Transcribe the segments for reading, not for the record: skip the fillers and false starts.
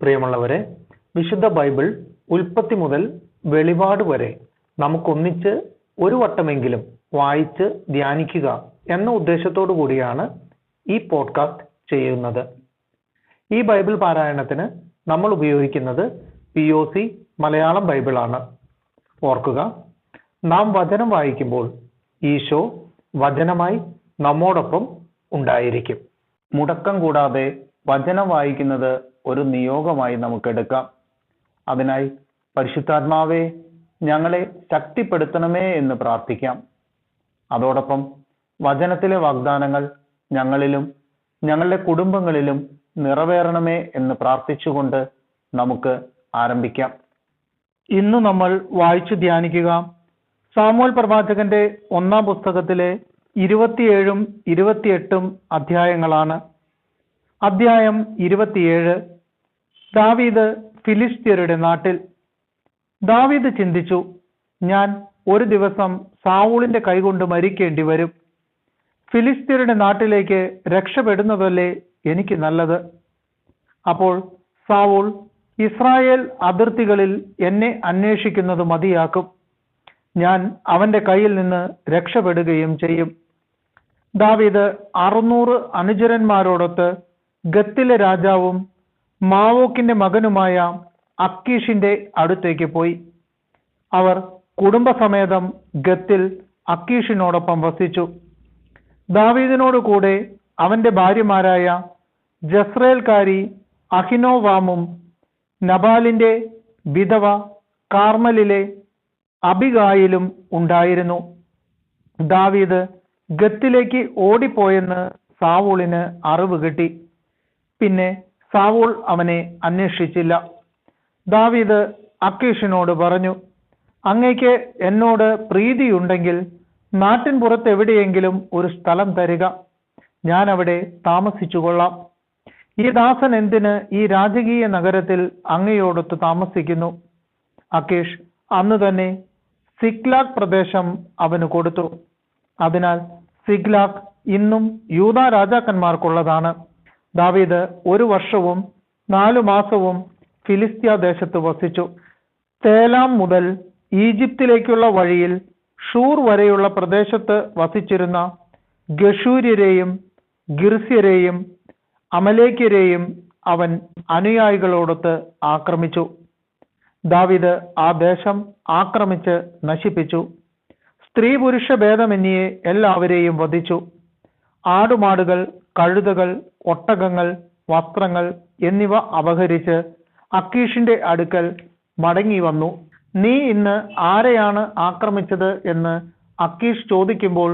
പ്രിയമുള്ളവരെ, വിശുദ്ധ ബൈബിൾ ഉൽപ്പത്തി മുതൽ വെളിപാട് വരെ നമുക്കൊന്നിച്ച് ഒരു വട്ടമെങ്കിലും വായിച്ച് ധ്യാനിക്കുക എന്ന ഉദ്ദേശത്തോടു കൂടിയാണ് ഈ പോഡ്കാസ്റ്റ് ചെയ്യുന്നത്. ഈ ബൈബിൾ പാരായണത്തിന് നമ്മൾ ഉപയോഗിക്കുന്നത് POC മലയാളം ബൈബിളാണ്. ഓർക്കുക, നാം വചനം വായിക്കുമ്പോൾ ഈശോ വചനമായി നമ്മോടൊപ്പം ഉണ്ടായിരിക്കും. മുടക്കം കൂടാതെ വചനം വായിക്കുന്നത് ഒരു നിയോഗമായി നമുക്കെടുക്കാം. അതിനായി പരിശുദ്ധാത്മാവേ, ഞങ്ങളെ ശക്തിപ്പെടുത്തണമേ എന്ന് പ്രാർത്ഥിക്കാം. അതോടൊപ്പം വചനത്തിലെ വാഗ്ദാനങ്ങൾ ഞങ്ങളിലും ഞങ്ങളുടെ കുടുംബങ്ങളിലും നിറവേറണമേ എന്ന് പ്രാർത്ഥിച്ചുകൊണ്ട് നമുക്ക് ആരംഭിക്കാം. ഇന്ന് നമ്മൾ വായിച്ചു ധ്യാനിക്കുക സാമുവേൽ പ്രവാചകന്റെ 1-ാം പുസ്തകത്തിലെ 27 28 അധ്യായങ്ങളാണ്. അധ്യായം 27. ദാവീദ് ഫിലിസ്ത്യരുടെ നാട്ടിൽ. ദാവീദ് ചിന്തിച്ചു, ഞാൻ ഒരു ദിവസം സാവൂളിന്റെ കൈകൊണ്ട് മരിക്കേണ്ടി വരും. ഫിലിസ്ത്യരുടെ നാട്ടിലേക്ക് രക്ഷപ്പെടുന്നതല്ലേ എനിക്ക് നല്ലത്. അപ്പോൾ സാവൂൾ ഇസ്രായേൽ അതിർത്തികളിൽ എന്നെ അന്വേഷിക്കുന്നത് മതിയാക്കും. ഞാൻ അവന്റെ കയ്യിൽ നിന്ന് രക്ഷപ്പെടുകയും ചെയ്യും. ദാവീദ് 600 അനുചരന്മാരോടൊത്ത് ഗത്തിലെ രാജാവും മാവോക്കിന്റെ മകനുമായ അക്കീഷിന്റെ അടുത്തേക്ക് പോയി. അവർ കുടുംബസമേതം ഗത്തിൽ അക്കീഷിനോടൊപ്പം വസിച്ചു. ദാവീദിനോട് കൂടെ അവന്റെ ഭാര്യമാരായ ജസ്രേൽക്കാരി അഹിനോവാമും നബാലിന്റെ വിധവ കാർമലിലെ അബിഗായിലും ഉണ്ടായിരുന്നു. ദാവീദ് ഗത്തിലേക്ക് ഓടിപ്പോയെന്ന് സാവൂളിന് അറിവ് കിട്ടി. പിന്നെ സാവൂൾ അവനെ അന്വേഷിച്ചില്ല. ദാവീദ് അക്കീഷിനോട് പറഞ്ഞു, അങ്ങയ്ക്ക് എന്നോട് പ്രീതിയുണ്ടെങ്കിൽ നാട്ടിൻ പുറത്ത് എവിടെയെങ്കിലും ഒരു സ്ഥലം തരിക, ഞാൻ അവിടെ താമസിച്ചുകൊള്ളാം. ഈ ദാസൻ എന്തിന് ഈ രാജകീയ നഗരത്തിൽ അങ്ങയോടൊത്ത് താമസിക്കുന്നു? അക്കീഷ് അന്ന് തന്നെ സിക്ലാഗ് പ്രദേശം അവന് കൊടുത്തു. അതിനാൽ സിക്ലാഗ് ഇന്നും യൂദാ രാജാക്കന്മാർക്കുള്ളതാണ്. ദാവീദ് 1 വർഷവും 4 മാസവും ഫിലിസ്ത്യ ദേശത്ത് വസിച്ചു. തേലാം മുതൽ ഈജിപ്തിലേക്കുള്ള വഴിയിൽ ഷൂർ വരെയുള്ള പ്രദേശത്ത് വസിച്ചിരുന്ന ഗഷൂര്യരെയും ഗിർസ്യരെയും അമലേക്യരെയും അവൻ അനുയായികളോടൊത്ത് ആക്രമിച്ചു. ദാവീദ് ആ ദേശം ആക്രമിച്ച് നശിപ്പിച്ചു. സ്ത്രീ പുരുഷ ഭേദമന്യേ എല്ലാവരെയും വധിച്ചു. ആടുമാടുകൾ, കഴുതകൾ, ഒട്ടകങ്ങൾ, വസ്ത്രങ്ങൾ എന്നിവ അപഹരിച്ച് അക്കീഷിന്റെ അടുക്കൽ മടങ്ങി വന്നു. നീ ഇന്ന് ആരെയാണ് ആക്രമിച്ചത് എന്ന് അക്കീഷ് ചോദിക്കുമ്പോൾ,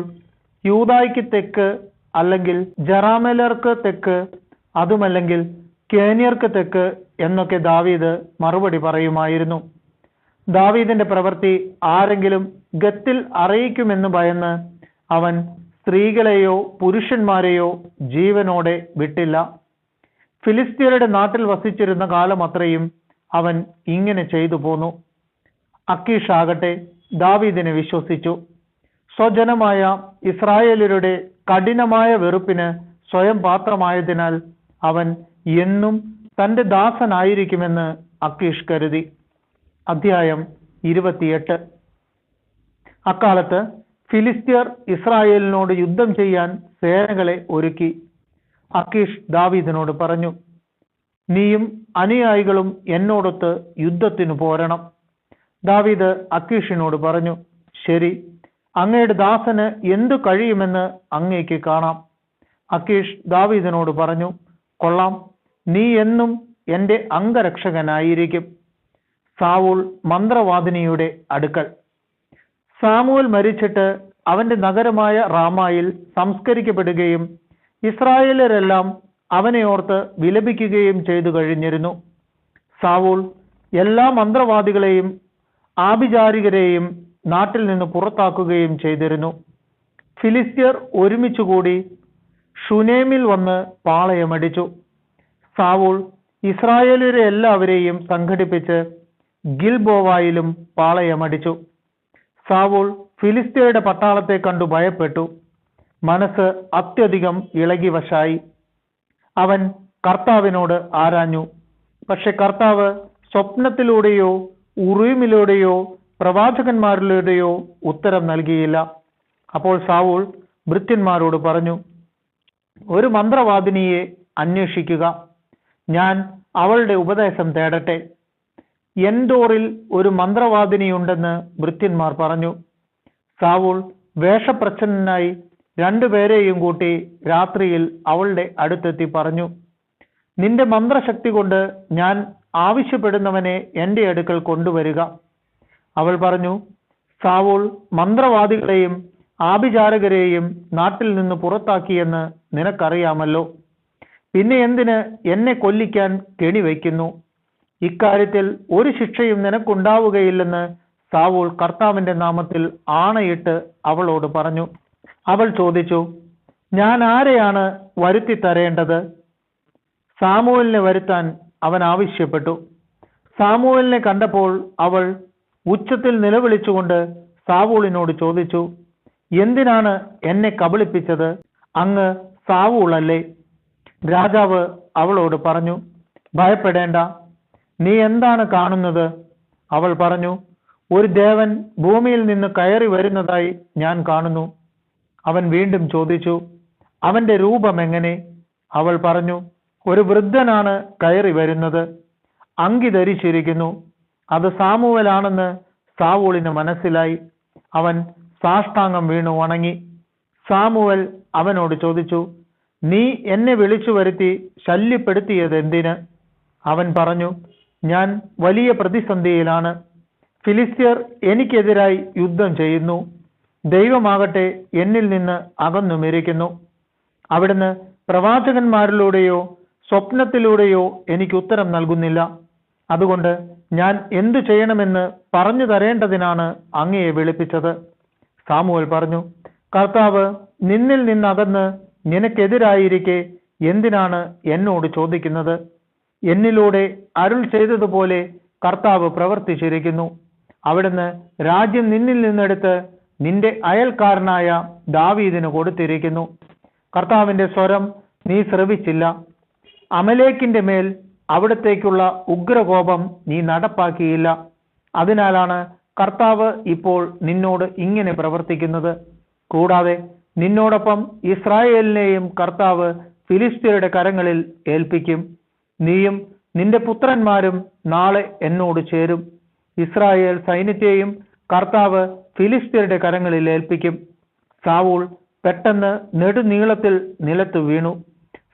യൂദായ്ക്ക് തെക്ക്, അല്ലെങ്കിൽ ജറാമേലർക്ക് തെക്ക്, അതുമല്ലെങ്കിൽ കേന്യർക്ക് തെക്ക് എന്നൊക്കെ ദാവീദ് മറുപടി പറയുമായിരുന്നു. ദാവീദിന്റെ പ്രവൃത്തി ആരെങ്കിലും ഗത്തിൽ അറിയിക്കുമെന്ന് ഭയന്ന് അവൻ സ്ത്രീകളെയോ പുരുഷന്മാരെയോ ജീവനോടെ വിട്ടില്ല. ഫിലിസ്ത്യരുടെ നാട്ടിൽ വസിച്ചിരുന്ന കാലം അത്രയും അവൻ ഇങ്ങനെ ചെയ്തു പോന്നു. അക്കീഷ് ആകട്ടെ ദാവീദിനെ വിശ്വസിച്ചു. സ്വജനമായ ഇസ്രായേലരുടെ കഠിനമായ വെറുപ്പിന് സ്വയം പാത്രമായതിനാൽ അവൻ എന്നും തന്റെ ദാസനായിരിക്കുമെന്ന് അക്കീഷ് കരുതി. അധ്യായം 28. അക്കാലത്ത് ഫിലിസ്ത്യർ ഇസ്രായേലിനോട് യുദ്ധം ചെയ്യാൻ സേനകളെ ഒരുക്കി. അക്കീഷ് ദാവീദിനോട് പറഞ്ഞു, നീയും അനുയായികളും എന്നോടൊത്ത് യുദ്ധത്തിനു പോരണം. ദാവീദ് അക്കീഷിനോട് പറഞ്ഞു, ശരി, അങ്ങയുടെ ദാസന് എന്തു കഴിയുമെന്ന് അങ്ങേക്ക് കാണാം. അക്കീഷ് ദാവീദിനോട് പറഞ്ഞു, കൊള്ളാം, നീ എന്നും എൻ്റെ അംഗരക്ഷകനായിരിക്കും. സാവൂൾ മന്ത്രവാദിനിയുടെ അടുക്കൽ. സാമുവേൽ മരിച്ചിട്ട് അവന്റെ നഗരമായ റാമായിൽ സംസ്കരിക്കപ്പെടുകയും ഇസ്രായേലരെല്ലാം അവനെ ഓർത്ത് വിലപിക്കുകയും ചെയ്തു കഴിഞ്ഞിരുന്നു. സാവൂൾ എല്ലാ മന്ത്രവാദികളെയും ആഭിചാരികരെയും നാട്ടിൽ നിന്ന് പുറത്താക്കുകയും ചെയ്തിരുന്നു. ഫിലിസ്ത്യർ ഒരുമിച്ചുകൂടി ഷുനേമിൽ വന്ന് പാളയമടിച്ചു. സാവൂൾ ഇസ്രായേലരെ എല്ലാവരെയും സംഘടിപ്പിച്ച് ഗിൽബോവായിലും പാളയമടിച്ചു. സാവൂൾ ഫിലിസ്ത്യരുടെ പട്ടാളത്തെ കണ്ടു ഭയപ്പെട്ടു. മനസ്സ് അത്യധികം ഇളകി വശായി. അവൻ കർത്താവിനോട് ആരാഞ്ഞു, പക്ഷെ കർത്താവ് സ്വപ്നത്തിലൂടെയോ ഉറീമിലൂടെയോ പ്രവാചകന്മാരിലൂടെയോ ഉത്തരം നൽകിയില്ല. അപ്പോൾ സാവൂൾ ഭൃത്യന്മാരോട് പറഞ്ഞു, ഒരു മന്ത്രവാദിനിയെ അന്വേഷിക്കുക, ഞാൻ അവളുടെ ഉപദേശം തേടട്ടെ. എൻദോറിൽ ഒരു മന്ത്രവാദിനിയുണ്ടെന്ന് ഭൃത്യന്മാർ പറഞ്ഞു. സാവൂൾ വേഷപ്രച്ഛന്നനായി രണ്ടുപേരെയും കൂട്ടി രാത്രിയിൽ അവളുടെ അടുത്തെത്തി പറഞ്ഞു, നിന്റെ മന്ത്രശക്തി കൊണ്ട് ഞാൻ ആവശ്യപ്പെടുന്നവനെ എൻ്റെ അടുക്കൽ കൊണ്ടുവരിക. അവൾ പറഞ്ഞു, സാവൂൾ മന്ത്രവാദികളെയും ആഭിചാരകരെയും നാട്ടിൽ നിന്ന് പുറത്താക്കിയെന്ന് നിനക്കറിയാമല്ലോ. പിന്നെ എന്തിന് എന്നെ കൊല്ലിക്കാൻ കെണി വയ്ക്കുന്നു? ഇക്കാര്യത്തിൽ ഒരു ശിക്ഷയും നിനക്കുണ്ടാവുകയില്ലെന്ന് സാവൂൾ കർത്താവിന്റെ നാമത്തിൽ ആണയിട്ട് അവളോട് പറഞ്ഞു. അവൾ ചോദിച്ചു, ഞാൻ ആരെയാണ് വരുത്തി തരേണ്ടത്? സാമുവേലിനെ വരുത്താൻ അവൻ ആവശ്യപ്പെട്ടു. സാമുവേലിനെ കണ്ടപ്പോൾ അവൾ ഉച്ചത്തിൽ നിലവിളിച്ചുകൊണ്ട് സാവൂളിനോട് ചോദിച്ചു, എന്തിനാണ് എന്നെ കബളിപ്പിച്ചത്? അങ്ങ് സാവൂളല്ലേ? രാജാവ് അവളോട് പറഞ്ഞു, ഭയപ്പെടേണ്ട, നീ എന്താണ് കാണുന്നത്? അവൾ പറഞ്ഞു, ഒരു ദേവൻ ഭൂമിയിൽ നിന്ന് കയറി വരുന്നതായി ഞാൻ കാണുന്നു. അവൻ വീണ്ടും ചോദിച്ചു, അവന്റെ രൂപം എങ്ങനെ? അവൾ പറഞ്ഞു, ഒരു വൃദ്ധനാണ് കയറി വരുന്നത്, അങ്കി ധരിച്ചിരിക്കുന്നു. അത് സാമുവേലാണെന്ന് സാവൂളിന് മനസ്സിലായി. അവൻ സാഷ്ടാംഗം വീണു വണങ്ങി. സാമുവേൽ അവനോട് ചോദിച്ചു, നീ എന്നെ വിളിച്ചു വരുത്തി ശല്യപ്പെടുത്തിയത് എന്തിന്? അവൻ പറഞ്ഞു, ഞാൻ വലിയ പ്രതിസന്ധിയിലാണ്. ഫിലിസ്ത്യർ എനിക്കെതിരായി യുദ്ധം ചെയ്യുന്നു. ദൈവമാകട്ടെ എന്നിൽ നിന്ന് അകന്നുമിരിക്കുന്നു. അവിടുന്ന് പ്രവാചകന്മാരിലൂടെയോ സ്വപ്നത്തിലൂടെയോ എനിക്ക് ഉത്തരം നൽകുന്നില്ല. അതുകൊണ്ട് ഞാൻ എന്തു ചെയ്യണമെന്ന് പറഞ്ഞു തരേണ്ടതിനാണ് അങ്ങയെ വിളിപ്പിച്ചത്. സാമുവേൽ പറഞ്ഞു, കർത്താവ് നിന്നിൽ നിന്നകന്ന് നിനക്കെതിരായിരിക്കെ എന്തിനാണ് എന്നോട് ചോദിക്കുന്നത്? എന്നിലൂടെ അരുൾ ചെയ്തതുപോലെ കർത്താവ് പ്രവർത്തിച്ചിരിക്കുന്നു. അവിടുന്ന് രാജ്യം നിന്നിൽ നിന്നെടുത്ത് നിന്റെ അയൽക്കാരനായ ദാവീദിന് കൊടുത്തിരിക്കുന്നു. കർത്താവിന്റെ സ്വരം നീ ശ്രവിച്ചില്ല. അമലേക്കിന്റെ മേൽ അവിടത്തേക്കുള്ള ഉഗ്രകോപം നീ നടപ്പാക്കിയില്ല. അതിനാലാണ് കർത്താവ് ഇപ്പോൾ നിന്നോട് ഇങ്ങനെ പ്രവർത്തിക്കുന്നത്. കൂടാതെ നിന്നോടൊപ്പം ഇസ്രായേലിനെയും കർത്താവ് ഫിലിസ്ത്യരുടെ കരങ്ങളിൽ ഏൽപ്പിക്കും. നീയും നിന്റെ പുത്രന്മാരും നാളെ എന്നോട് ചേരും. ഇസ്രായേൽ സൈന്യത്തെയും കർത്താവ് ഫിലിസ്ത്യരുടെ കരങ്ങളിൽ ഏൽപ്പിക്കും. സാവൂൾ പെട്ടെന്ന് നെടുനീളത്തിൽ നിലത്ത് വീണു.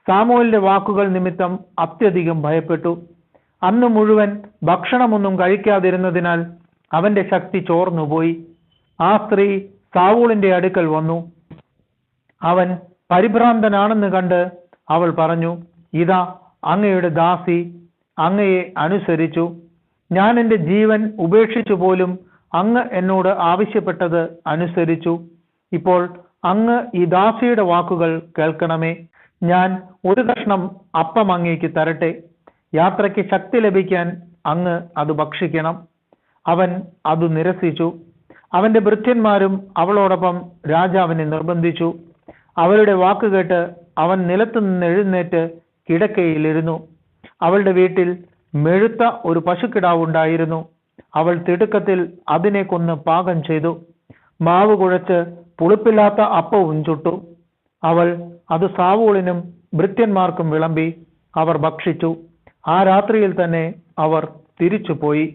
സാമുവേലിന്റെ വാക്കുകൾ നിമിത്തം അത്യധികം ഭയപ്പെട്ടു. അന്ന് മുഴുവൻ ഭക്ഷണമൊന്നും കഴിക്കാതിരുന്നതിനാൽ അവന്റെ ശക്തി ചോർന്നുപോയി. ആ സ്ത്രീ സാവൂളിന്റെ അടുക്കൽ വന്നു. അവൻ പരിഭ്രാന്തനാണെന്ന് കണ്ട് അവൾ പറഞ്ഞു, ഇതാ അങ്ങയുടെ ദാസി അങ്ങയെ അനുസരിച്ചു. ഞാൻ എൻ്റെ ജീവൻ ഉപേക്ഷിച്ചു പോലും അങ്ങ് എന്നോട് ആവശ്യപ്പെട്ടത് അനുസരിച്ചു. ഇപ്പോൾ അങ്ങ് ഈ ദാസിയുടെ വാക്കുകൾ കേൾക്കണമേ. ഞാൻ ഒരു കഷ്ണം അപ്പം അങ്ങേക്ക് തരട്ടെ. യാത്രയ്ക്ക് ശക്തി ലഭിക്കാൻ അങ്ങ് അത് ഭക്ഷിക്കണം. അവൻ അത് നിരസിച്ചു. അവന്റെ ഭൃത്യന്മാരും അവളോടൊപ്പം രാജാവിനെ നിർബന്ധിച്ചു. അവരുടെ വാക്കുകേട്ട് അവൻ നിലത്തു നിന്ന് എഴുന്നേറ്റ് കിടക്കയിലിരുന്നു. അവളുടെ വീട്ടിൽ മെഴുത്ത ഒരു പശുക്കിടാവുണ്ടായിരുന്നു. അവൾ തിടുക്കത്തിൽ അതിനെ കൊന്ന് പാകം ചെയ്തു. മാവ് കുഴച്ച് പുളിപ്പില്ലാത്ത അപ്പവും ചുട്ടു. അവൾ അത് സാവൂളിനും ഭൃത്യന്മാർക്കും വിളമ്പി. അവർ ഭക്ഷിച്ചു. ആ രാത്രിയിൽ തന്നെ അവർ തിരിച്ചുപോയി.